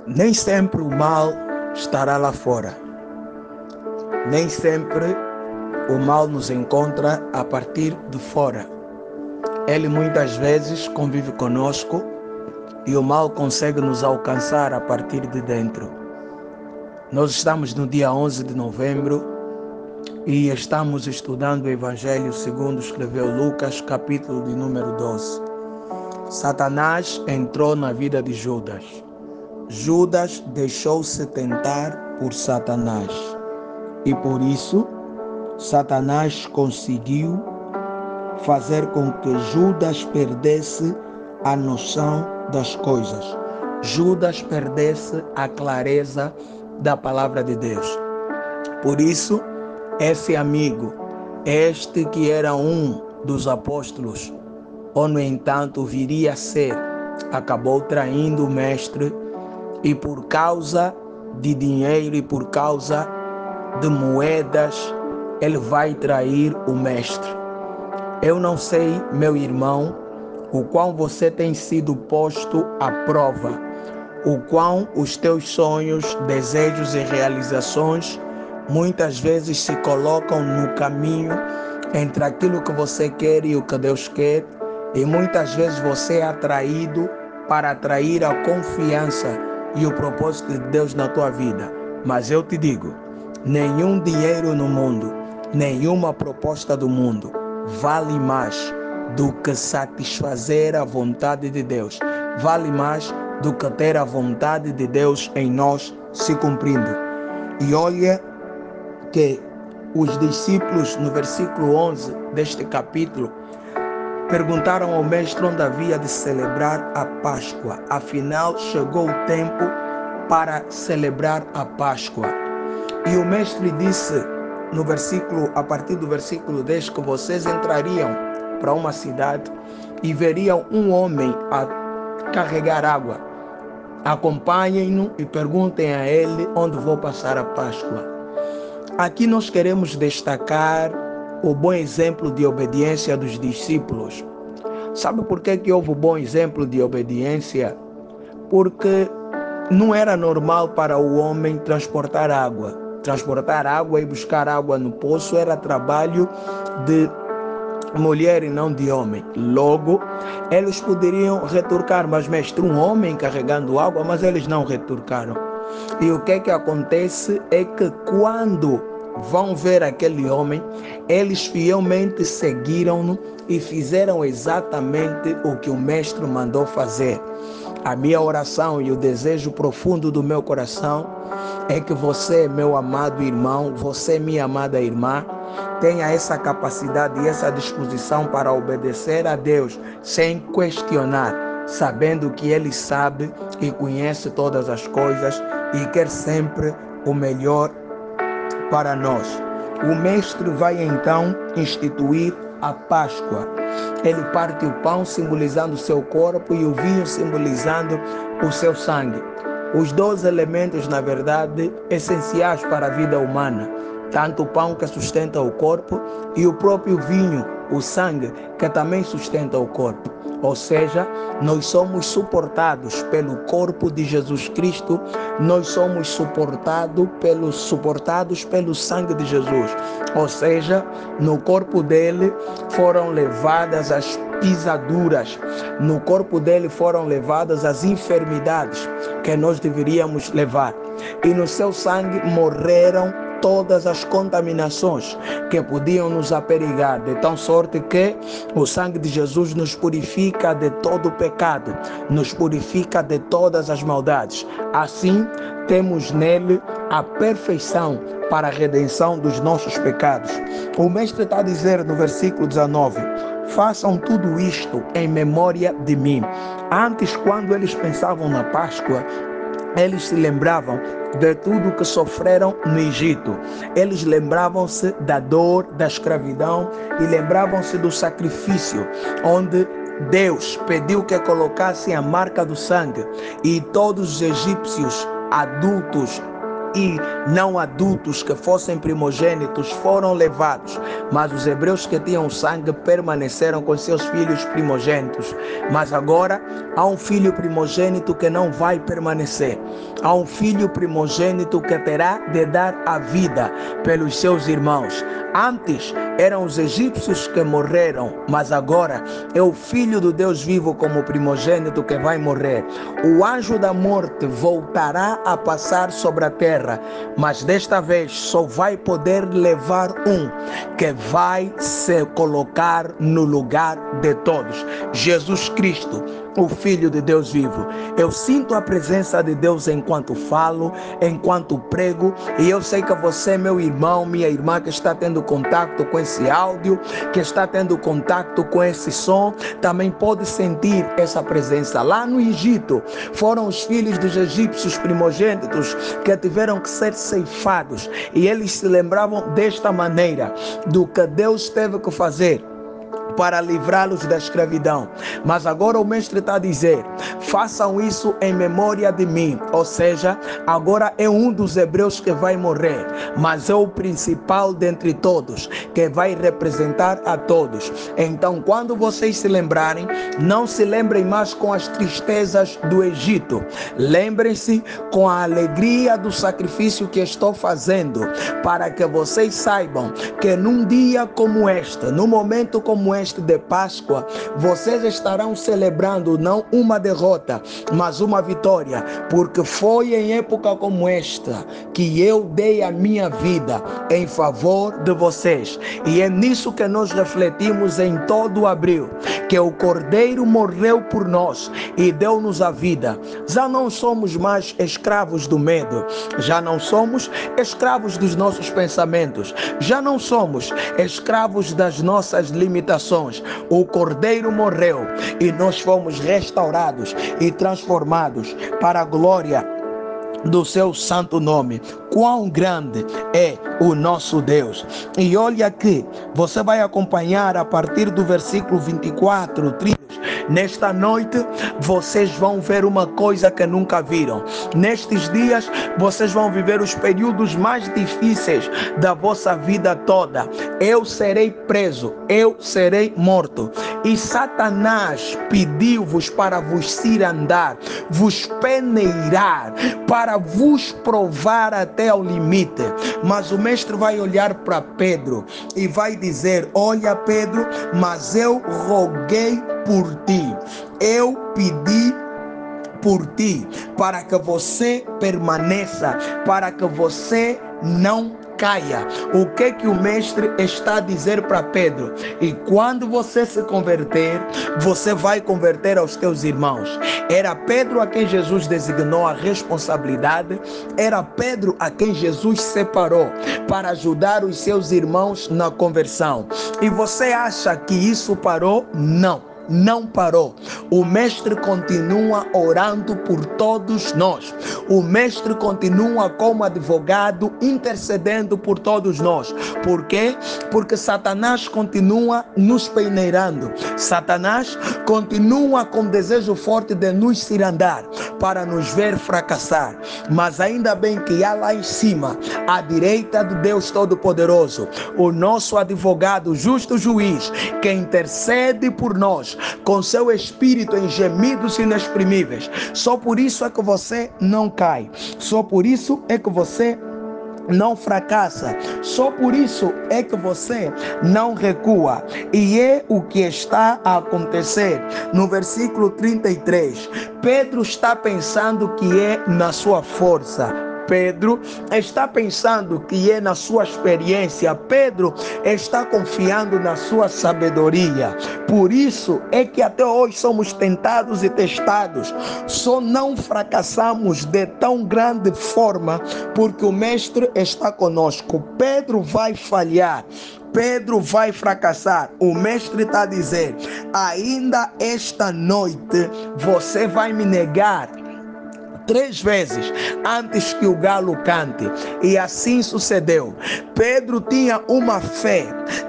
Nem sempre o mal estará lá fora. Nem sempre o mal nos encontra a partir de fora. Ele muitas vezes convive conosco e o mal consegue nos alcançar a partir de dentro. Nós estamos no dia 11 de novembro e estamos estudando o Evangelho segundo escreveu Lucas, capítulo de número 12. Satanás entrou na vida de Judas. Judas deixou-se tentar por Satanás e por isso Satanás conseguiu fazer com que Judas perdesse a noção das coisas. Judas perdesse a clareza da palavra de Deus. Por isso, esse amigo, este que era um dos apóstolos, ou no entanto viria a ser, acabou traindo o mestre e por causa de dinheiro e por causa de moedas, ele vai trair o mestre. Eu não sei, meu irmão, o quão você tem sido posto à prova, o quão os teus sonhos, desejos e realizações muitas vezes se colocam no caminho entre aquilo que você quer e o que Deus quer, e muitas vezes você é atraído para atrair a confiança e o propósito de Deus na tua vida. Mas eu te digo, nenhum dinheiro no mundo, nenhuma proposta do mundo vale mais do que satisfazer a vontade de Deus. Vale mais do que ter a vontade de Deus em nós se cumprindo. E olha que os discípulos, no versículo 11 deste capítulo, perguntaram ao mestre onde havia de celebrar a Páscoa. Afinal, chegou o tempo para celebrar a Páscoa. E o mestre disse, a partir do versículo 10, que vocês entrariam para uma cidade e veriam um homem a carregar água. Acompanhem-no e perguntem a ele onde vou passar a Páscoa. Aqui nós queremos destacar o bom exemplo de obediência dos discípulos. Sabe por que houve bom exemplo de obediência? Porque não era normal para o homem transportar água. Transportar água e buscar água no poço era trabalho de mulher e não de homem. Logo, eles poderiam retorcar, mas mestre, um homem carregando água, mas eles não retorcaram. E o que acontece é que quando vão ver aquele homem, eles fielmente seguiram-no e fizeram exatamente o que o mestre mandou fazer. A minha oração e o desejo profundo do meu coração é que você, meu amado irmão, você, minha amada irmã, tenha essa capacidade e essa disposição para obedecer a Deus sem questionar, sabendo que Ele sabe e conhece todas as coisas e quer sempre o melhor para nós. O mestre vai então instituir a Páscoa. Ele parte o pão simbolizando o seu corpo e o vinho simbolizando o seu sangue. Os dois elementos, na verdade, essenciais para a vida humana. Tanto o pão que sustenta o corpo e o próprio vinho, o sangue, que também sustenta o corpo. Ou seja, nós somos suportados pelo corpo de Jesus Cristo, nós somos suportados pelo sangue de Jesus. Ou seja, no corpo dele foram levadas as pisaduras, no corpo dele foram levadas as enfermidades que nós deveríamos levar. E no seu sangue morreram todas as contaminações que podiam nos aperigar, de tal sorte que o sangue de Jesus nos purifica de todo o pecado, nos purifica de todas as maldades. Assim, temos nele a perfeição para a redenção dos nossos pecados. O mestre está a dizer no versículo 19, façam tudo isto em memória de mim. Antes, quando eles pensavam na Páscoa, eles se lembravam de tudo que sofreram no Egito. Eles lembravam-se da dor, da escravidão e lembravam-se do sacrifício, onde Deus pediu que colocassem a marca do sangue e todos os egípcios adultos e não adultos que fossem primogênitos foram levados, mas os hebreus que tinham sangue permaneceram com seus filhos primogênitos. Mas agora há um filho primogênito que não vai permanecer. Há um filho primogênito que terá de dar a vida pelos seus irmãos. Antes eram os egípcios que morreram, mas agora é o Filho do Deus vivo como primogênito que vai morrer. O anjo da morte voltará a passar sobre a terra, mas desta vez só vai poder levar um que vai se colocar no lugar de todos: Jesus Cristo, o Filho de Deus vivo. Eu sinto a presença de Deus enquanto falo, enquanto prego, e eu sei que você, meu irmão, minha irmã, que está tendo contato com esse áudio, que está tendo contato com esse som, também pode sentir essa presença. Lá no Egito, foram os filhos dos egípcios primogênitos que tiveram que ser ceifados, e eles se lembravam desta maneira do que Deus teve que fazer para livrá-los da escravidão. Mas agora o mestre está a dizer: façam isso em memória de mim. Ou seja, agora é um dos hebreus que vai morrer, mas é o principal dentre todos, que vai representar a todos. Então, quando vocês se lembrarem, não se lembrem mais com as tristezas do Egito. Lembrem-se com a alegria do sacrifício que estou fazendo, para que vocês saibam que num dia como este, num momento como este de Páscoa, vocês estarão celebrando não uma derrota, mas uma vitória, porque foi em época como esta que eu dei a minha vida em favor de vocês. E é nisso que nós refletimos em todo abril, que o Cordeiro morreu por nós e deu-nos a vida. Já não somos mais escravos do medo, já não somos escravos dos nossos pensamentos, já não somos escravos das nossas limitações. O Cordeiro morreu e nós fomos restaurados e transformados para a glória do seu santo nome. Quão grande é o nosso Deus! E olha aqui, você vai acompanhar a partir do versículo 24, 30. Nesta noite, vocês vão ver uma coisa que nunca viram. Nestes dias, vocês vão viver os períodos mais difíceis da vossa vida toda. Eu serei preso, eu serei morto. E Satanás pediu-vos para vos cirandar, vos peneirar, para vos provar até ao limite. Mas o mestre vai olhar para Pedro e vai dizer: olha, Pedro, mas eu roguei por ti, eu pedi por ti, para que você permaneça, para que você não caia. O que o mestre está a dizer para Pedro? E quando você se converter, você vai converter aos teus irmãos. Era Pedro a quem Jesus designou a responsabilidade, era Pedro a quem Jesus separou para ajudar os seus irmãos na conversão. E você acha que isso parou? Não. Não parou. O mestre continua orando por todos nós. O mestre continua como advogado intercedendo por todos nós. Por quê? Porque Satanás continua nos peneirando. Satanás continua com desejo forte de nos cirandar, para nos ver fracassar. Mas ainda bem que há lá em cima, à direita do Deus Todo-Poderoso, o nosso advogado, justo juiz, que intercede por nós com seu espírito em gemidos inexprimíveis. Só por isso é que você não cai. Só por isso é que você não fracassa. Só por isso é que você não recua. E é o que está a acontecer. No versículo 33, Pedro está pensando que é na sua força. Pedro está pensando que é na sua experiência. Pedro está confiando na sua sabedoria. Por isso é que até hoje somos tentados e testados. Só não fracassamos de tão grande forma porque o mestre está conosco. Pedro vai falhar. Pedro vai fracassar. O mestre está a dizer: ainda esta noite você vai me negar 3 vezes antes que o galo cante. E assim sucedeu. Pedro tinha uma fé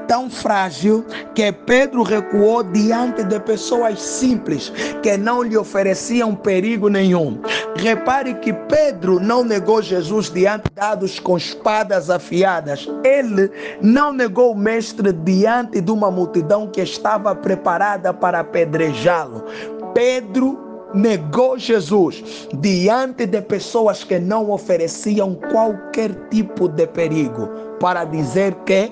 tão frágil que Pedro recuou diante de pessoas simples que não lhe ofereciam perigo nenhum. Repare que Pedro não negou Jesus diante de dados com espadas afiadas. Ele não negou o mestre diante de uma multidão que estava preparada para apedrejá-lo. Pedro negou Jesus diante de pessoas que não ofereciam qualquer tipo de perigo, para dizer que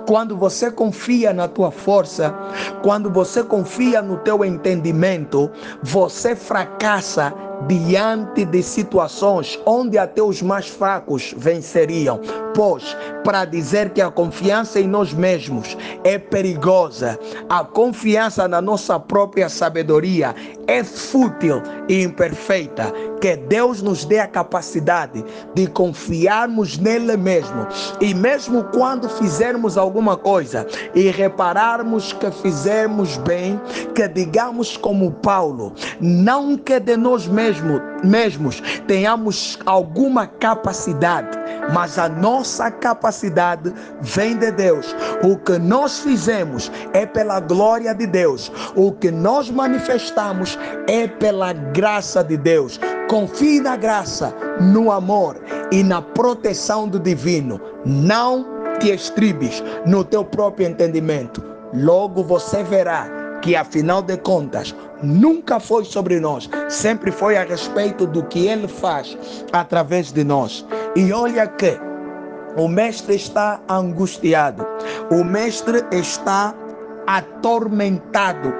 quando você confia na tua força, quando você confia no teu entendimento, você fracassa diante de situações onde até os mais fracos venceriam. Pois, para dizer que a confiança em nós mesmos é perigosa, a confiança na nossa própria sabedoria é fútil e imperfeita, que Deus nos dê a capacidade de confiarmos nele mesmo, e mesmo quando fizermos alguma coisa e repararmos que fizermos bem, que digamos como Paulo, não que de nós mesmos tenhamos alguma capacidade, mas a nossa capacidade vem de Deus. O que nós fizemos é pela glória de Deus, o que nós manifestamos é pela graça de Deus. Confie na graça, no amor e na proteção do divino. Não te estribes no teu próprio entendimento. Logo você verá que, afinal de contas, nunca foi sobre nós, sempre foi a respeito do que Ele faz através de nós. E olha que o mestre está angustiado, o mestre está atormentado,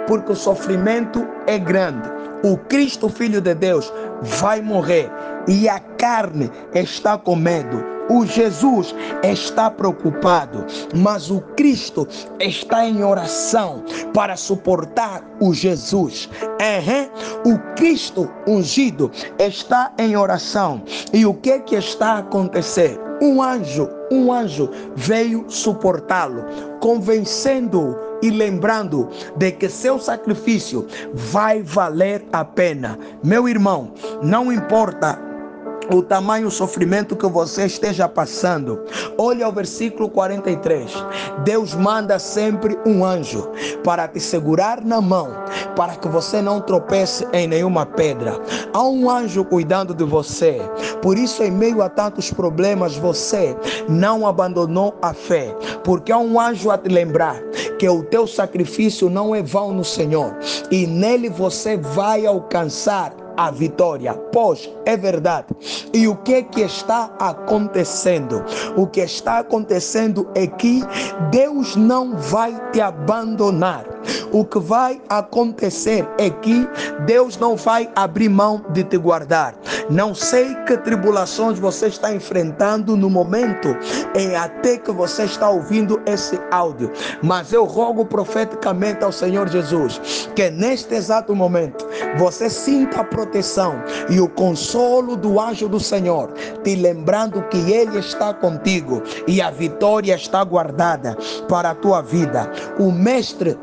porque o sofrimento é grande. O Cristo, Filho de Deus, vai morrer e a carne está com medo. O Jesus está preocupado, mas o Cristo está em oração para suportar o Jesus. O Cristo ungido está em oração. E o que está a acontecer? Um anjo veio suportá-lo, convencendo-o e lembrando de que seu sacrifício vai valer a pena. Meu irmão, não importa o tamanho do sofrimento que você esteja passando, olha o versículo 43. Deus manda sempre um anjo para te segurar na mão, para que você não tropece em nenhuma pedra. Há um anjo cuidando de você. Por isso, em meio a tantos problemas, você não abandonou a fé, porque há um anjo a te lembrar que o teu sacrifício não é vão no Senhor, e nele você vai alcançar a vitória. Pois é verdade. E o que está acontecendo? O que está acontecendo é que Deus não vai te abandonar. O que vai acontecer é que Deus não vai abrir mão de te guardar. Não sei que tribulações você está enfrentando no momento até que você está ouvindo esse áudio, mas eu rogo profeticamente ao Senhor Jesus que neste exato momento você sinta a proteção e o consolo do anjo do Senhor, te lembrando que Ele está contigo e a vitória está guardada para a tua vida. O Mestre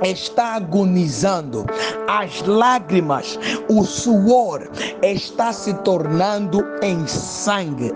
está agonizando, as lágrimas, o suor está se tornando em sangue.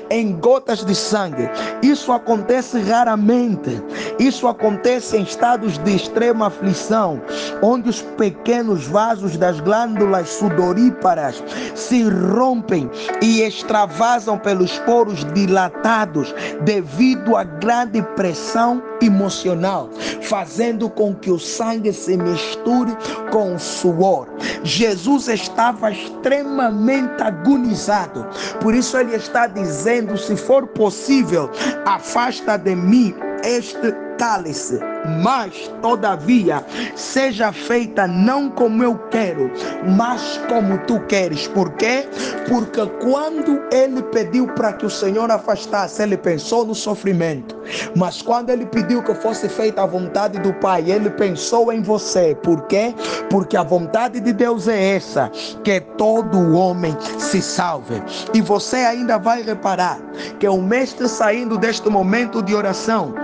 Em gotas de sangue. Isso acontece raramente. Isso acontece em estados de extrema aflição, onde os pequenos vasos das glândulas sudoríparas se rompem e extravasam pelos poros dilatados devido à grande pressão emocional, fazendo com que o sangue se misture com o suor. Jesus estava extremamente agonizado. Por isso ele está dizendo: se for possível, afasta de mim este cálice, mas todavia seja feita não como eu quero, mas como tu queres. Por quê? Porque quando ele pediu para que o Senhor afastasse, ele pensou no sofrimento, mas quando ele pediu que fosse feita a vontade do Pai, ele pensou em você. Por quê? Porque a vontade de Deus é essa, que todo homem se salve. E você ainda vai reparar que o mestre, saindo deste momento de oração,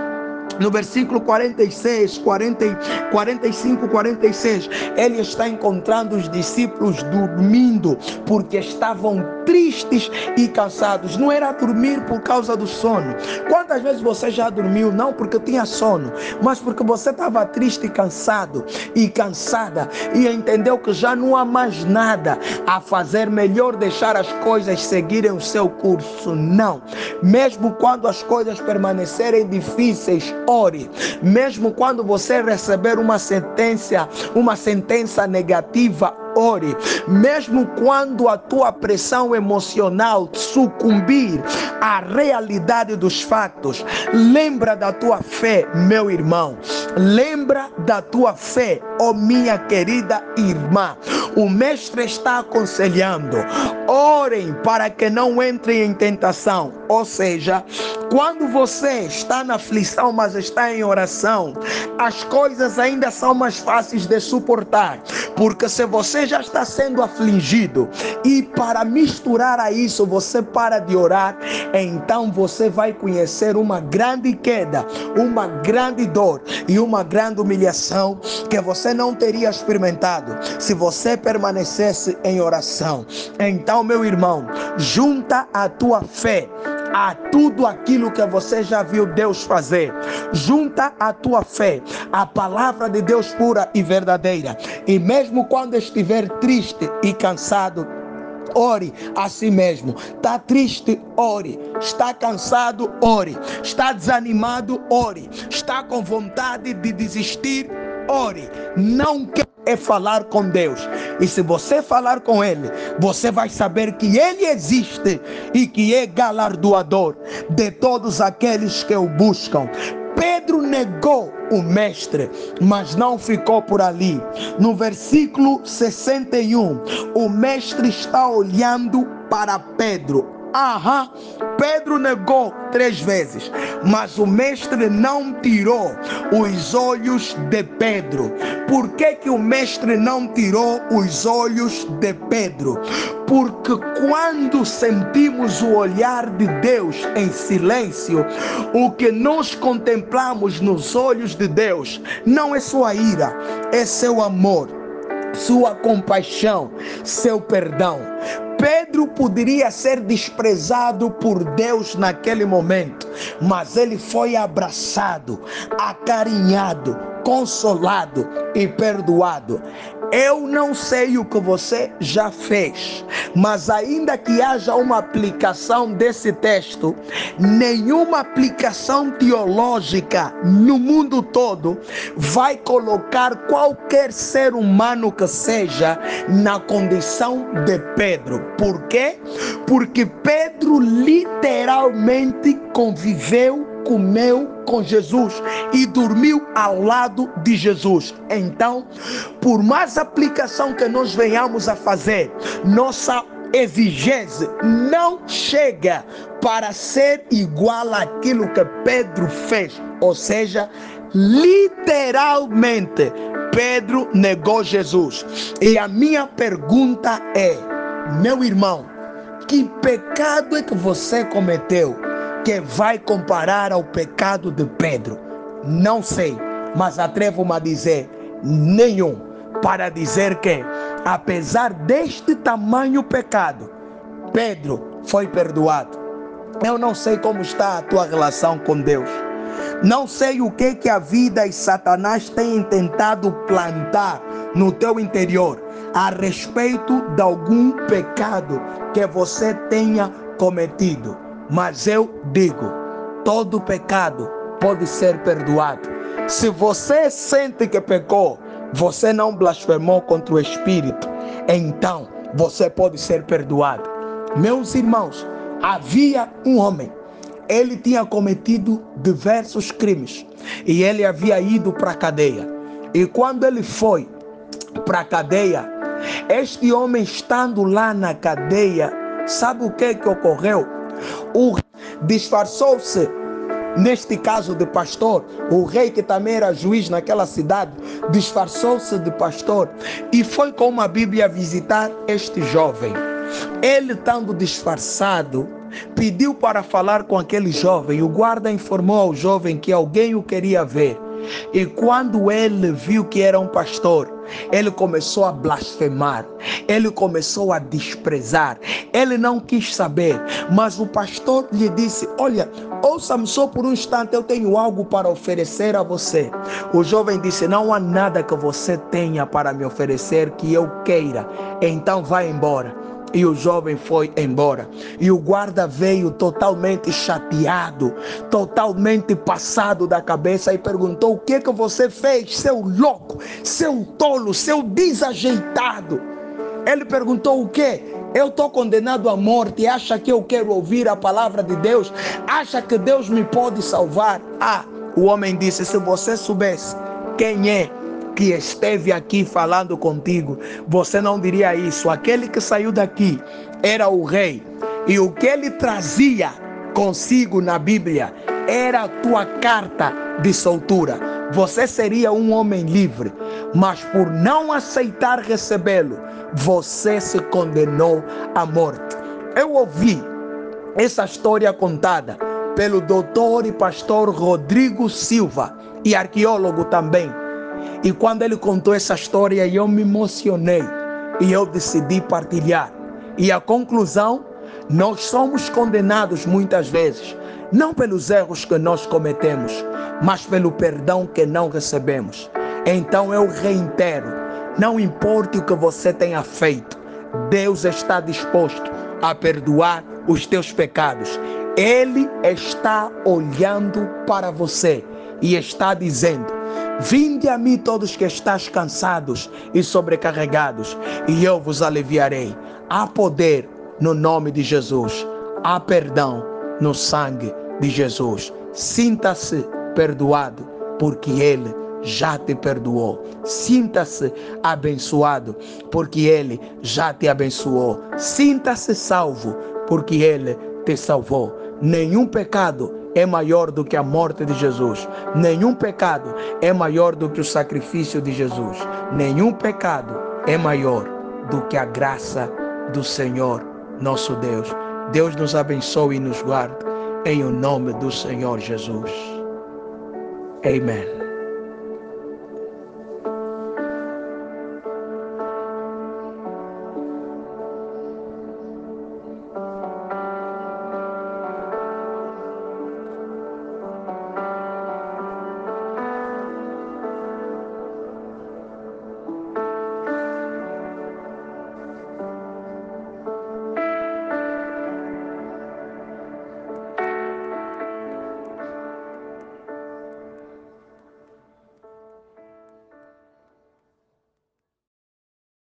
no versículo 46, 45, 46, ele está encontrando os discípulos dormindo, porque estavam tristes e cansados. Não era dormir por causa do sono. Quantas vezes você já dormiu? Não porque tinha sono, mas porque você estava triste e cansado e cansada e entendeu que já não há mais nada a fazer, melhor deixar as coisas seguirem o seu curso. Não. Mesmo quando as coisas permanecerem difíceis, ore. Mesmo quando você receber uma sentença negativa, ore. Mesmo quando a tua pressão emocional sucumbir à realidade dos fatos, lembra da tua fé, meu irmão. Lembra da tua fé, ó minha querida irmã. O mestre está aconselhando: orem para que não entrem em tentação. Ou seja, quando você está na aflição, mas está em oração, as coisas ainda são mais fáceis de suportar. Porque se você já está sendo afligido e para misturar a isso você para de orar, então você vai conhecer uma grande queda, uma grande dor e uma grande humilhação que você não teria experimentado se você permanecesse em oração. Então, meu irmão, junta a tua fé a tudo aquilo que você já viu Deus fazer. Junta a tua fé à palavra de Deus pura e verdadeira. E mesmo quando estiver triste e cansado, ore a si mesmo. Está triste? Ore. Está cansado? Ore. Está desanimado? Ore. Está com vontade de desistir? Ore. Não quer falar com Deus. E se você falar com Ele, você vai saber que Ele existe e que é galardoador de todos aqueles que o buscam. Pedro negou o mestre, mas não ficou por ali. No versículo 61, o mestre está olhando para Pedro. Pedro negou 3 vezes, mas o mestre não tirou os olhos de Pedro. Por que o mestre não tirou os olhos de Pedro? Porque quando sentimos o olhar de Deus em silêncio, o que nós contemplamos nos olhos de Deus não é sua ira, é seu amor, sua compaixão, seu perdão. Pedro poderia ser desprezado por Deus naquele momento, mas ele foi abraçado, acarinhado, consolado e perdoado. Eu não sei o que você já fez, mas ainda que haja uma aplicação desse texto, nenhuma aplicação teológica no mundo todo vai colocar qualquer ser humano que seja na condição de Pedro. Por quê? Porque Pedro literalmente conviveu, comeu com Jesus e dormiu ao lado de Jesus. Então, por mais aplicação que nós venhamos a fazer, nossa exigência não chega para ser igual àquilo que Pedro fez. Ou seja, literalmente, Pedro negou Jesus. E a minha pergunta é: meu irmão, que pecado é que você cometeu que vai comparar ao pecado de Pedro? Não sei, mas atrevo-me a dizer nenhum, para dizer que, apesar deste tamanho pecado, Pedro foi perdoado. Eu não sei como está a tua relação com Deus. Não sei o que a vida e Satanás têm tentado plantar no teu interior a respeito de algum pecado que você tenha cometido. Mas eu digo, todo pecado pode ser perdoado. Se você sente que pecou, você não blasfemou contra o Espírito, então você pode ser perdoado. Meus irmãos, havia um homem, ele tinha cometido diversos crimes e ele havia ido para a cadeia. E quando ele foi para a cadeia, este homem estando lá na cadeia, sabe o que ocorreu? O rei disfarçou-se, neste caso de pastor. O rei, que também era juiz naquela cidade, disfarçou-se de pastor e foi com a Bíblia visitar este jovem. Ele, estando disfarçado, pediu para falar com aquele jovem. O guarda informou ao jovem que alguém o queria ver. E quando ele viu que era um pastor, ele começou a blasfemar, ele começou a desprezar, ele não quis saber, mas o pastor lhe disse: olha, ouça-me só por um instante, eu tenho algo para oferecer a você. O jovem disse: não há nada que você tenha para me oferecer que eu queira, então vá embora. E o jovem foi embora. E o guarda veio totalmente chateado, totalmente passado da cabeça e perguntou: o que é que você fez, seu louco, seu tolo, seu desajeitado? Ele perguntou: o quê? Eu estou condenado à morte, acha que eu quero ouvir a palavra de Deus? Acha que Deus me pode salvar? O homem disse: se você soubesse quem é que esteve aqui falando contigo, você não diria isso. Aquele que saiu daqui era o rei, e o que ele trazia consigo na Bíblia era a tua carta de soltura. Você seria um homem livre, mas por não aceitar recebê-lo, você se condenou à morte. Eu ouvi essa história contada pelo doutor e pastor Rodrigo Silva, e arqueólogo também. E quando ele contou essa história, eu me emocionei e eu decidi partilhar. E a conclusão: nós somos condenados muitas vezes, não pelos erros que nós cometemos, mas pelo perdão que não recebemos. Então eu reitero: não importa o que você tenha feito, Deus está disposto a perdoar os teus pecados. Ele está olhando para você e está dizendo: vinde a mim todos que estáis cansados e sobrecarregados, e eu vos aliviarei. Há poder no nome de Jesus, há perdão no sangue de Jesus. Sinta-se perdoado, porque Ele já te perdoou. Sinta-se abençoado, porque Ele já te abençoou. Sinta-se salvo, porque Ele te salvou. Nenhum pecado é maior do que a morte de Jesus. Nenhum pecado é maior do que o sacrifício de Jesus. Nenhum pecado é maior do que a graça do Senhor nosso Deus. Deus nos abençoe e nos guarde, em o nome do Senhor Jesus. Amém.